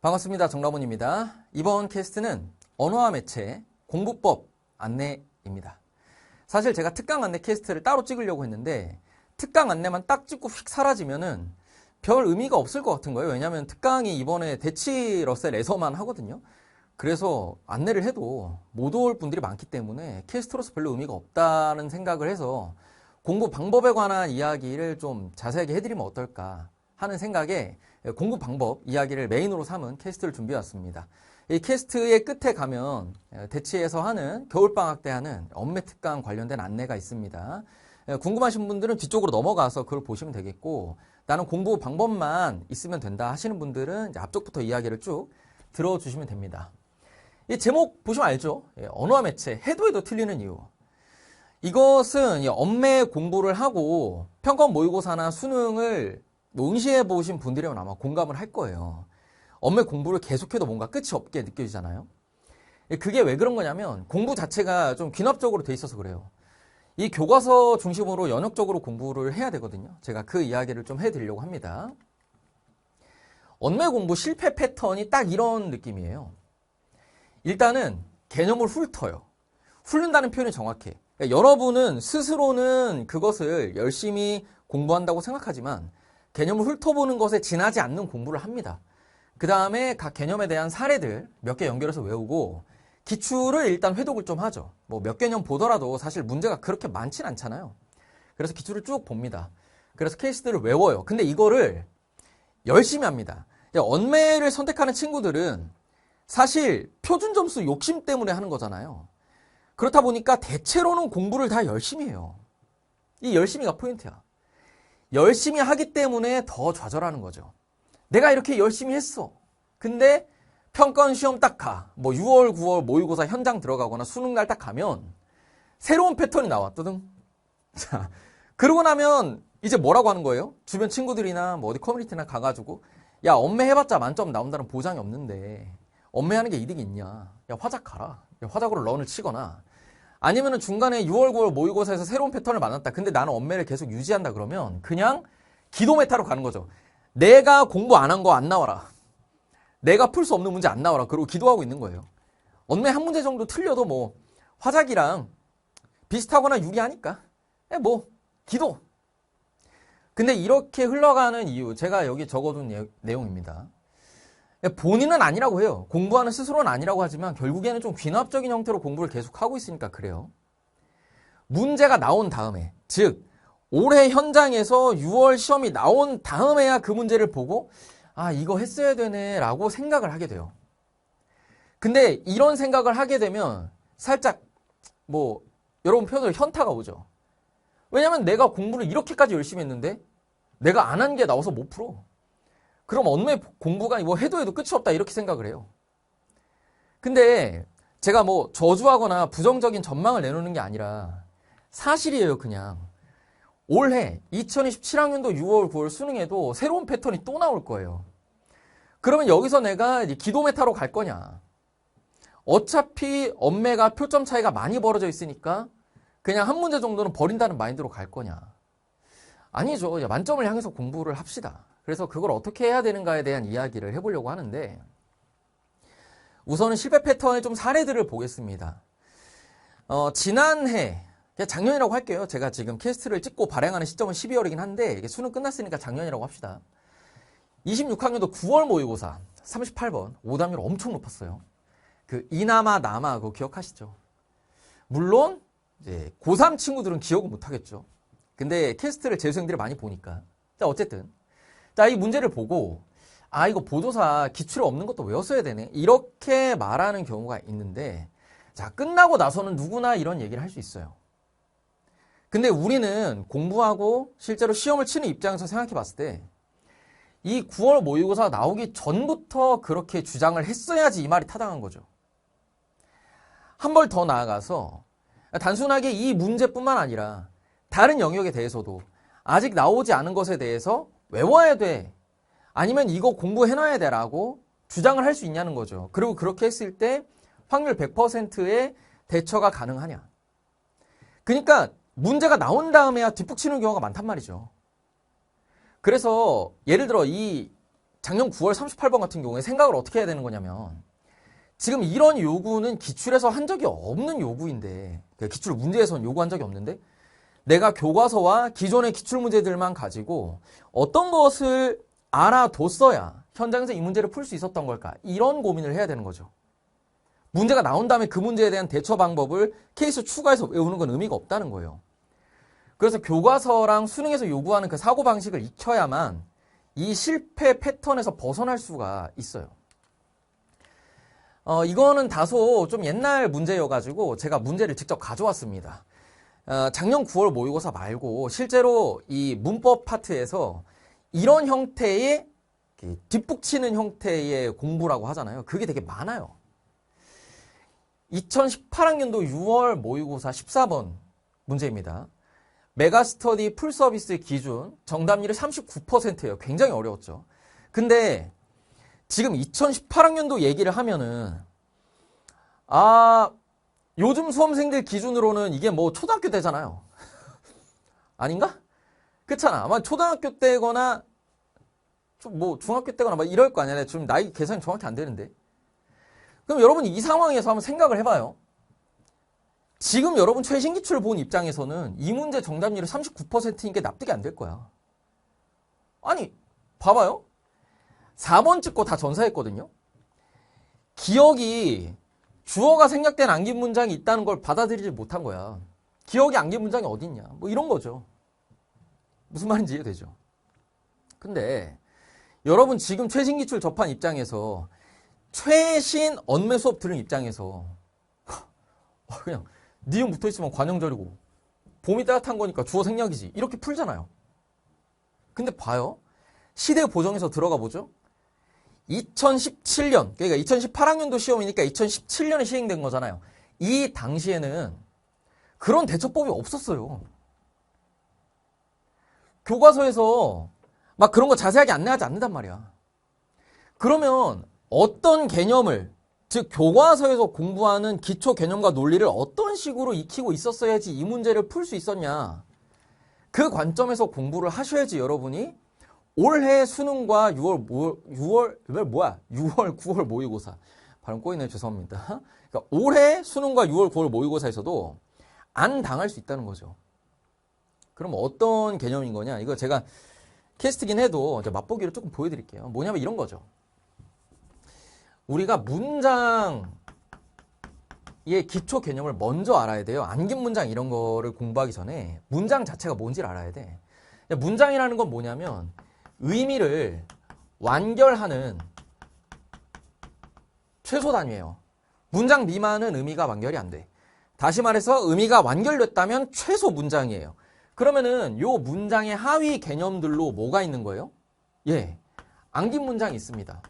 반갑습니다. 정라본입니다. 이번 캐스트는 언어와 매체 공부법 안내입니다. 사실 제가 특강 안내 캐스트를 따로 찍으려고 했는데 특강 안내만 딱 찍고 휙 사라지면은 별 의미가 없을 것 같은 거예요. 왜냐하면 특강이 이번에 대치 러셀에서만 하거든요. 그래서 안내를 해도 못 올 분들이 많기 때문에 캐스트로서 별로 의미가 없다는 생각을 해서 공부 방법에 관한 이야기를 좀 자세하게 해드리면 어떨까 하는 생각에 공부 방법 이야기를 메인으로 삼은 캐스트를 준비해왔습니다. 이 캐스트의 끝에 가면 대치에서 하는 겨울방학 때 하는 엄매 특강 관련된 안내가 있습니다. 궁금하신 분들은 뒤쪽으로 넘어가서 그걸 보시면 되겠고, 나는 공부 방법만 있으면 된다 하시는 분들은 이제 앞쪽부터 이야기를 쭉 들어주시면 됩니다. 이 제목 보시면 알죠? 언어와 매체, 해도 틀리는 이유. 이것은 엄매 공부를 하고 평가원 모의고사나 수능을 응시해 보신 분들이면 아마 공감을 할 거예요. 엄매 공부를 계속해도 뭔가 끝이 없게 느껴지잖아요. 그게 왜 그런 거냐면 공부 자체가 좀 귀납적으로 돼 있어서 그래요. 이 교과서 중심으로 연역적으로 공부를 해야 되거든요. 제가 그 이야기를 좀 해드리려고 합니다. 엄매 공부 실패 패턴이 딱 이런 느낌이에요. 일단은 개념을 훑어요. 훑는다는 표현이 정확해. 그러니까 여러분은 스스로는 그것을 열심히 공부한다고 생각하지만 개념을 훑어보는 것에 지나지 않는 공부를 합니다. 그 다음에 각 개념에 대한 사례들 몇 개 연결해서 외우고 기출을 일단 회독을 좀 하죠. 뭐 몇 개념 보더라도 사실 문제가 그렇게 많진 않잖아요. 그래서 기출을 쭉 봅니다. 그래서 케이스들을 외워요. 근데 이거를 열심히 합니다. 언매를 선택하는 친구들은 사실 표준 점수 욕심 때문에 하는 거잖아요. 그렇다 보니까 대체로는 공부를 다 열심히 해요. 이 열심히가 포인트야. 열심히 하기 때문에 더 좌절하는 거죠. 내가 이렇게 열심히 했어. 근데 평가원 시험 딱 가. 뭐 6월, 9월 모의고사 현장 들어가거나 수능 날 딱 가면 새로운 패턴이 나왔거든. 자, 그러고 나면 이제 뭐라고 하는 거예요? 주변 친구들이나 뭐 어디 커뮤니티나 가가지고 야, 엄매 해봤자 만점 나온다는 보장이 없는데 엄매하는 게 이득이 있냐? 야, 화작 가라. 야, 화작으로 런을 치거나 아니면은 중간에 6월, 9월 모의고사에서 새로운 패턴을 만났다. 근데 나는 엄매를 계속 유지한다 그러면 그냥 기도 메타로 가는 거죠. 내가 공부 안 한 거 안 나와라. 내가 풀 수 없는 문제 안 나와라. 그러고 기도하고 있는 거예요. 엄매 한 문제 정도 틀려도 뭐 화작이랑 비슷하거나 유리하니까 뭐 기도. 근데 이렇게 흘러가는 이유 제가 여기 적어둔 내용입니다. 본인은 아니라고 해요. 공부하는 스스로는 아니라고 하지만 결국에는 좀 귀납적인 형태로 공부를 계속하고 있으니까 그래요. 문제가 나온 다음에, 즉 올해 현장에서 6월 시험이 나온 다음에야 그 문제를 보고 아, 이거 했어야 되네 라고 생각을 하게 돼요. 근데 이런 생각을 하게 되면 살짝 뭐 여러분 표현으로 현타가 오죠. 왜냐면 내가 공부를 이렇게까지 열심히 했는데 내가 안 한 게 나와서 못 풀어. 그럼 언매 공부가 뭐 해도 끝이 없다 이렇게 생각을 해요. 근데 제가 뭐 저주하거나 부정적인 전망을 내놓는 게 아니라 사실이에요. 그냥 올해 2027학년도 6월 9월 수능에도 새로운 패턴이 또 나올 거예요. 그러면 여기서 내가 기도 메타로 갈 거냐? 어차피 엄매가 표점 차이가 많이 벌어져 있으니까 그냥 한 문제 정도는 버린다는 마인드로 갈 거냐? 아니죠. 만점을 향해서 공부를 합시다. 그래서 그걸 어떻게 해야 되는가에 대한 이야기를 해보려고 하는데 우선은 실패 패턴의 좀 사례들을 보겠습니다. 지난해, 작년이라고 할게요. 제가 지금 캐스트를 찍고 발행하는 시점은 12월이긴 한데 이게 수능 끝났으니까 작년이라고 합시다. 26학년도 9월 모의고사 38번 오답률 엄청 높았어요. 그 이나마 나마 그거 기억하시죠? 물론 이제 고3 친구들은 기억은 못하겠죠. 근데 캐스트를 재수생들이 많이 보니까 자 어쨌든 자, 이 문제를 보고 아, 이거 보조사 기출에 없는 것도 외웠어야 되네 이렇게 말하는 경우가 있는데 자, 끝나고 나서는 누구나 이런 얘기를 할 수 있어요. 근데 우리는 공부하고 실제로 시험을 치는 입장에서 생각해 봤을 때 이 9월 모의고사 나오기 전부터 그렇게 주장을 했어야지 이 말이 타당한 거죠. 한 발 더 나아가서 단순하게 이 문제뿐만 아니라 다른 영역에 대해서도 아직 나오지 않은 것에 대해서 외워야 돼. 아니면 이거 공부해놔야 돼라고 주장을 할 수 있냐는 거죠. 그리고 그렇게 했을 때 확률 100%의 대처가 가능하냐. 그러니까 문제가 나온 다음에야 뒷북치는 경우가 많단 말이죠. 그래서 예를 들어 이 작년 9월 38번 같은 경우에 생각을 어떻게 해야 되는 거냐면 지금 이런 요구는 기출에서 한 적이 없는 요구인데 기출 문제에서는 요구한 적이 없는데 내가 교과서와 기존의 기출 문제들만 가지고 어떤 것을 알아뒀어야 현장에서 이 문제를 풀 수 있었던 걸까? 이런 고민을 해야 되는 거죠. 문제가 나온 다음에 그 문제에 대한 대처 방법을 케이스 추가해서 외우는 건 의미가 없다는 거예요. 그래서 교과서랑 수능에서 요구하는 그 사고방식을 익혀야만 이 실패 패턴에서 벗어날 수가 있어요. 이거는 다소 좀 옛날 문제여가지고 제가 문제를 직접 가져왔습니다. 작년 9월 모의고사 말고 실제로 이 문법 파트에서 이런 형태의 뒷북치는 형태의 공부라고 하잖아요. 그게 되게 많아요. 2018학년도 6월 모의고사 14번 문제입니다. 메가스터디 풀서비스 기준 정답률이 39%예요. 굉장히 어려웠죠. 근데 지금 2018학년도 얘기를 하면은 요즘 수험생들 기준으로는 이게 뭐 초등학교 때잖아요. 아닌가? 그렇잖아. 아마 초등학교 때거나 뭐 중학교 때거나 막 이럴 거 아니야. 지금 나이 계산이 정확히 안 되는데. 그럼 여러분 이 상황에서 한번 생각을 해봐요. 지금 여러분 최신 기출을 본 입장에서는 이 문제 정답률이 39%인 게 납득이 안 될 거야. 아니 봐봐요. 4번 찍고 다 전사했거든요. 기억이 주어가 생략된 암기 문장이 있다는 걸 받아들이지 못한 거야. 기억이 암기 문장이 어딨냐. 뭐 이런 거죠. 무슨 말인지 이해되죠? 근데 여러분 지금 최신 기출 접한 입장에서 최신 언매 수업 들은 입장에서 그냥 니은 붙어있으면 관형절이고 봄이 따뜻한 거니까 주어 생략이지 이렇게 풀잖아요. 근데 봐요. 시대 보정에서 들어가 보죠. 2017년 그러니까 2018학년도 시험이니까 2017년에 시행된 거잖아요. 이 당시에는 그런 대처법이 없었어요. 교과서에서 막 그런 거 자세하게 안내하지 않는단 말이야. 그러면 어떤 개념을 즉 교과서에서 공부하는 기초 개념과 논리를 어떤 식으로 익히고 있었어야지 이 문제를 풀 수 있었냐. 그 관점에서 공부를 하셔야지 여러분이 올해 수능과 6월, 9월 모의고사. 발음 꼬이네요. 죄송합니다. 그러니까 올해 수능과 6월, 9월 모의고사에서도 안 당할 수 있다는 거죠. 그럼 어떤 개념인 거냐? 이거 제가 캐스트긴 해도 이제 맛보기로 조금 보여드릴게요. 뭐냐면 이런 거죠. 우리가 문장의 기초 개념을 먼저 알아야 돼요. 암긴 문장 이런 거를 공부하기 전에 문장 자체가 뭔지를 알아야 돼. 문장이라는 건 뭐냐면 의미를 완결하는 최소 단위예요. 문장 미만은 의미가 완결이 안 돼. 다시 말해서 의미가 완결됐다면 최소 문장이에요. 그러면은 요 문장의 하위 개념들로 뭐가 있는 거예요? 예, 암긴 문장이 있습니다.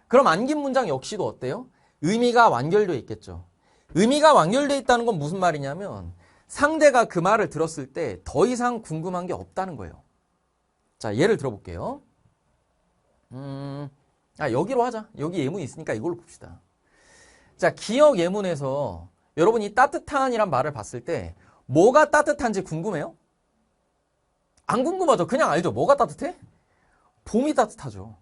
그럼 암긴 문장 역시도 어때요? 의미가 완결되어 있겠죠. 의미가 완결되어 있다는 건 무슨 말이냐면 상대가 그 말을 들었을 때 더 이상 궁금한 게 없다는 거예요. 자, 예를 들어볼게요. 여기로 하자. 여기 예문이 있으니까 이걸로 봅시다. 자, 기억 예문에서 여러분이 따뜻한이란 말을 봤을 때 뭐가 따뜻한지 궁금해요? 안 궁금하죠. 그냥 알죠. 뭐가 따뜻해? 봄이 따뜻하죠.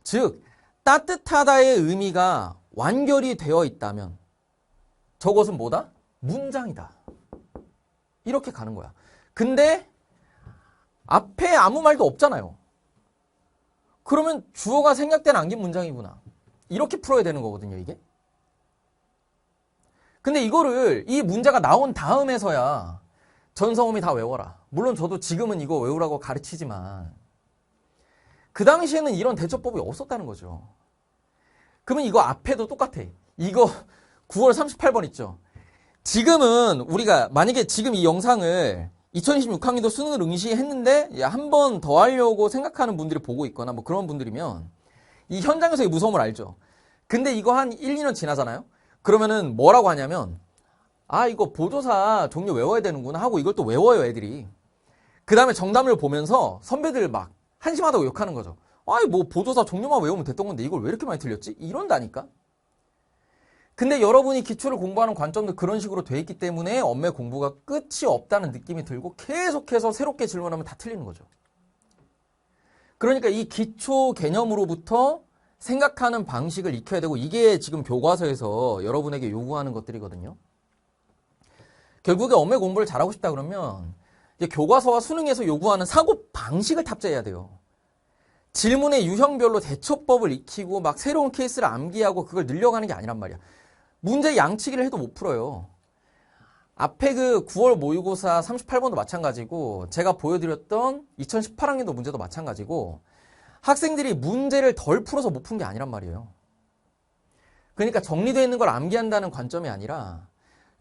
즉 따뜻하다의 의미가 완결이 되어 있다면 저것은 뭐다? 문장이다. 이렇게 가는 거야. 근데 앞에 아무 말도 없잖아요. 그러면 주어가 생략된 암긴 문장이구나. 이렇게 풀어야 되는 거거든요, 이게. 근데 이거를 이 문제가 나온 다음에서야 전성음이 다 외워라. 물론 저도 지금은 이거 외우라고 가르치지만 그 당시에는 이런 대처법이 없었다는 거죠. 그러면 이거 앞에도 똑같아. 이거 9월 38번 있죠. 지금은 우리가 만약에 지금 이 영상을 2026학년도 수능을 응시했는데 한 번 더 하려고 생각하는 분들이 보고 있거나 뭐 그런 분들이면 이 현장에서의 무서움을 알죠. 근데 이거 한 1, 2년 지나잖아요. 그러면은 뭐라고 하냐면 이거 보조사 종류 외워야 되는구나 하고 이걸 또 외워요, 애들이. 그 다음에 정답을 보면서 선배들 막 한심하다고 욕하는 거죠. 뭐 보조사 종류만 외우면 됐던 건데 이걸 왜 이렇게 많이 틀렸지? 이런다니까. 근데 여러분이 기출을 공부하는 관점도 그런 식으로 돼 있기 때문에 언매 공부가 끝이 없다는 느낌이 들고 계속해서 새롭게 질문하면 다 틀리는 거죠. 그러니까 이 기초 개념으로부터 생각하는 방식을 익혀야 되고 이게 지금 교과서에서 여러분에게 요구하는 것들이거든요. 결국에 엄매 공부를 잘하고 싶다 그러면 이제 교과서와 수능에서 요구하는 사고 방식을 탑재해야 돼요. 질문의 유형별로 대처법을 익히고 막 새로운 케이스를 암기하고 그걸 늘려가는 게 아니란 말이야. 문제 양치기를 해도 못 풀어요. 앞에 그 9월 모의고사 38번도 마찬가지고 제가 보여드렸던 2018학년도 문제도 마찬가지고 학생들이 문제를 덜 풀어서 못 푼 게 아니란 말이에요. 그러니까 정리되어 있는 걸 암기한다는 관점이 아니라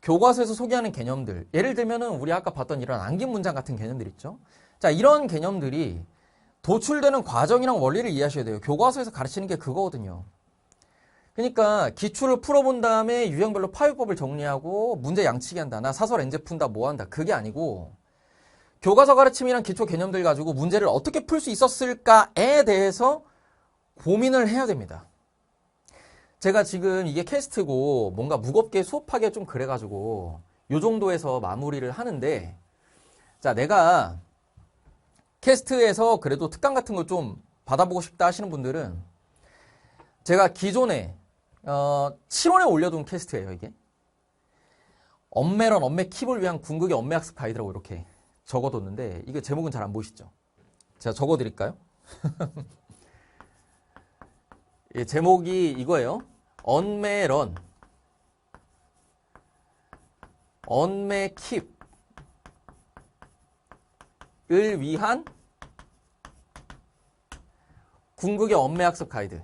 교과서에서 소개하는 개념들, 예를 들면은 우리 아까 봤던 이런 암긴 문장 같은 개념들 있죠. 자, 이런 개념들이 도출되는 과정이랑 원리를 이해하셔야 돼요. 교과서에서 가르치는 게 그거거든요. 그러니까 기출을 풀어본 다음에 유형별로 파요법을 정리하고 문제 양치기 한다. 나 사설 엔제 푼다 뭐 한다. 그게 아니고 교과서 가르침이란 기초 개념들 가지고 문제를 어떻게 풀 수 있었을까에 대해서 고민을 해야 됩니다. 제가 지금 이게 캐스트고 뭔가 무겁게 수업하기가 좀 그래가지고 요 정도에서 마무리를 하는데, 자, 내가 캐스트에서 그래도 특강 같은 걸 좀 받아보고 싶다 하시는 분들은 제가 기존에 7월에 올려둔 캐스트예요. 이게 엄매런 엄매 킵을 위한 궁극의 엄매학습 가이드라고 이렇게 적어뒀는데 이게 제목은 잘 안 보이시죠? 제가 적어드릴까요? 예, 제목이 이거예요. 엄매런 엄매 킵을 위한 궁극의 엄매학습 가이드.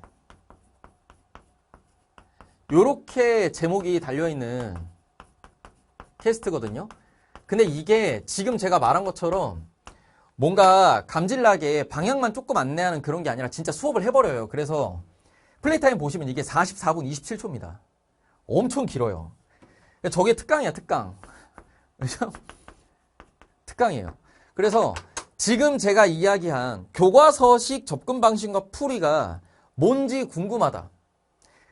요렇게 제목이 달려있는 캐스트거든요. 근데 이게 지금 제가 말한 것처럼 뭔가 감질나게 방향만 조금 안내하는 그런 게 아니라 진짜 수업을 해버려요. 그래서 플레이 타임 보시면 이게 44분 27초입니다. 엄청 길어요. 저게 특강이야, 특강. 그죠? 특강이에요. 그래서 지금 제가 이야기한 교과서식 접근 방식과 풀이가 뭔지 궁금하다.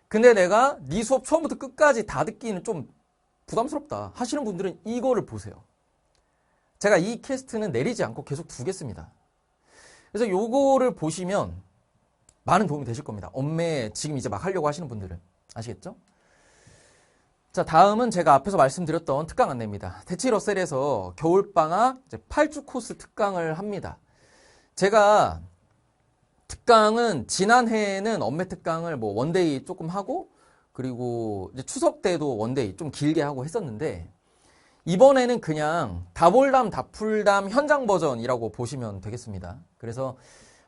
근데 내가 네 수업 처음부터 끝까지 다 듣기는 좀 부담스럽다 하시는 분들은 이거를 보세요. 제가 이 캐스트는 내리지 않고 계속 두겠습니다. 그래서 요거를 보시면 많은 도움이 되실 겁니다. 엄매 지금 이제 막 하려고 하시는 분들은. 아시겠죠? 자, 다음은 제가 앞에서 말씀드렸던 특강 안내입니다. 대치 러셀에서 겨울방학 8주 코스 특강을 합니다. 제가 특강은 지난해에는 엄매 특강을 뭐 원데이 조금 하고 그리고 이제 추석 때도 원데이 좀 길게 하고 했었는데 이번에는 그냥 다볼담 다풀담 현장 버전이라고 보시면 되겠습니다. 그래서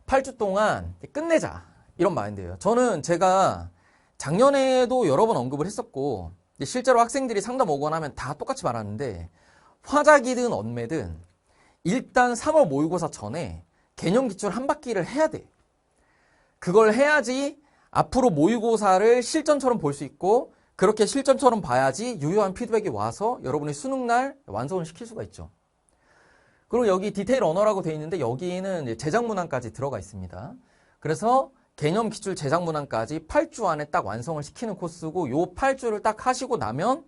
8주 동안 끝내자 이런 마인드예요. 저는 제가 작년에도 여러 번 언급을 했었고 실제로 학생들이 상담 오거나 하면 다 똑같이 말하는데 화작이든 언매든 일단 3월 모의고사 전에 개념 기출 한 바퀴를 해야 돼. 그걸 해야지 앞으로 모의고사를 실전처럼 볼 수 있고 그렇게 실전처럼 봐야지 유효한 피드백이 와서 여러분이 수능날 완성을 시킬 수가 있죠. 그리고 여기 디테일 언어라고 되어 있는데 여기는 제작 문항까지 들어가 있습니다. 그래서 개념 기출 제작 문항까지 8주 안에 딱 완성을 시키는 코스고 요 8주를 딱 하시고 나면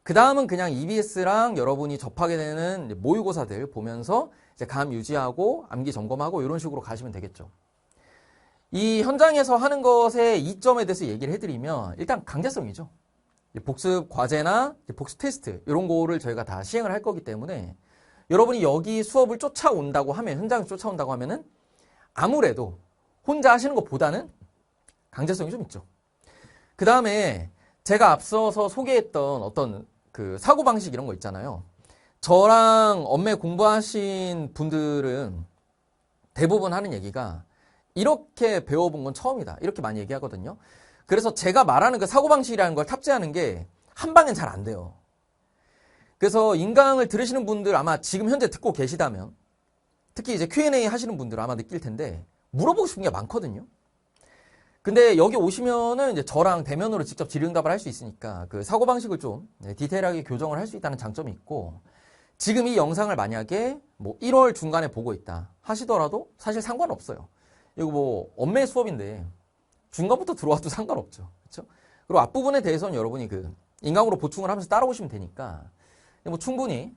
그 다음은 그냥 EBS랑 여러분이 접하게 되는 모의고사들 보면서 이제 감 유지하고 암기 점검하고 이런 식으로 가시면 되겠죠. 이 현장에서 하는 것의 이점에 대해서 얘기를 해드리면 일단 강제성이죠. 복습 과제나 복습 테스트 이런 거를 저희가 다 시행을 할 거기 때문에 여러분이 여기 수업을 쫓아온다고 하면 현장에서 쫓아온다고 하면은 아무래도 혼자 하시는 것보다는 강제성이 좀 있죠. 그 다음에 제가 앞서서 소개했던 어떤 그 사고방식 이런 거 있잖아요. 저랑 엄매 공부하신 분들은 대부분 하는 얘기가 이렇게 배워본 건 처음이다. 이렇게 많이 얘기하거든요. 그래서 제가 말하는 그 사고방식이라는 걸 탑재하는 게 한 방엔 잘 안 돼요. 그래서 인강을 들으시는 분들 아마 지금 현재 듣고 계시다면 특히 이제 Q&A 하시는 분들 아마 느낄 텐데 물어보고 싶은 게 많거든요. 근데 여기 오시면은 이제 저랑 대면으로 직접 질의응답을 할 수 있으니까 그 사고방식을 좀 디테일하게 교정을 할 수 있다는 장점이 있고 지금 이 영상을 만약에 뭐 1월 중간에 보고 있다 하시더라도 사실 상관없어요. 이거 뭐 엄매 수업인데 중간부터 들어와도 상관없죠. 그렇죠? 그리고 앞부분에 대해서는 여러분이 그 인강으로 보충을 하면서 따라오시면 되니까 뭐 충분히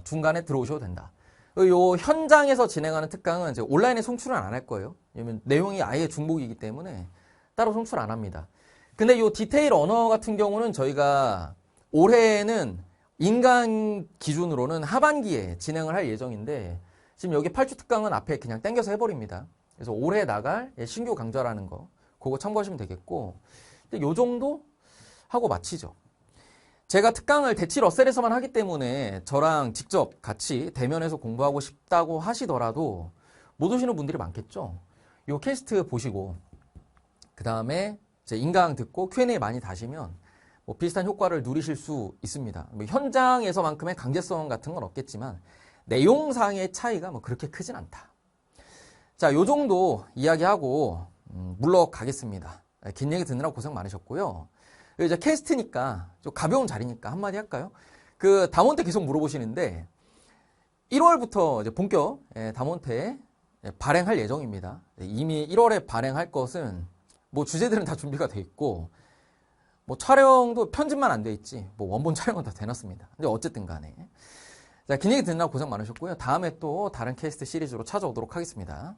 중간에 들어오셔도 된다. 요 현장에서 진행하는 특강은 이제 온라인에 송출은 안 할 거예요. 왜냐면 내용이 아예 중복이기 때문에 따로 송출 안 합니다. 근데 이 디테일 언어 같은 경우는 저희가 올해는 인강 기준으로는 하반기에 진행을 할 예정인데 지금 여기 8주 특강은 앞에 그냥 땡겨서 해버립니다. 그래서 올해 나갈 신규 강좌라는 거 그거 참고하시면 되겠고 근데 요 정도 하고 마치죠. 제가 특강을 대치 러셀에서만 하기 때문에 저랑 직접 같이 대면해서 공부하고 싶다고 하시더라도 못 오시는 분들이 많겠죠. 요 캐스트 보시고 그 다음에 인강 듣고 Q&A 많이 다시면 뭐 비슷한 효과를 누리실 수 있습니다. 뭐 현장에서만큼의 강제성 같은 건 없겠지만 내용상의 차이가 뭐 그렇게 크진 않다. 자, 요 정도 이야기하고 물러가겠습니다. 긴 얘기 듣느라 고생 많으셨고요. 이제 캐스트니까 좀 가벼운 자리니까 한마디 할까요? 그 담원태 계속 물어보시는데 1월부터 이제 본격 담원태 발행할 예정입니다. 이미 1월에 발행할 것은 뭐 주제들은 다 준비가 돼 있고 뭐 촬영도 편집만 안 돼 있지 뭐 원본 촬영은 다 돼놨습니다. 근데 어쨌든 간에 자, 긴 얘기 듣느라 고생 많으셨고요. 다음에 또 다른 캐스트 시리즈로 찾아오도록 하겠습니다.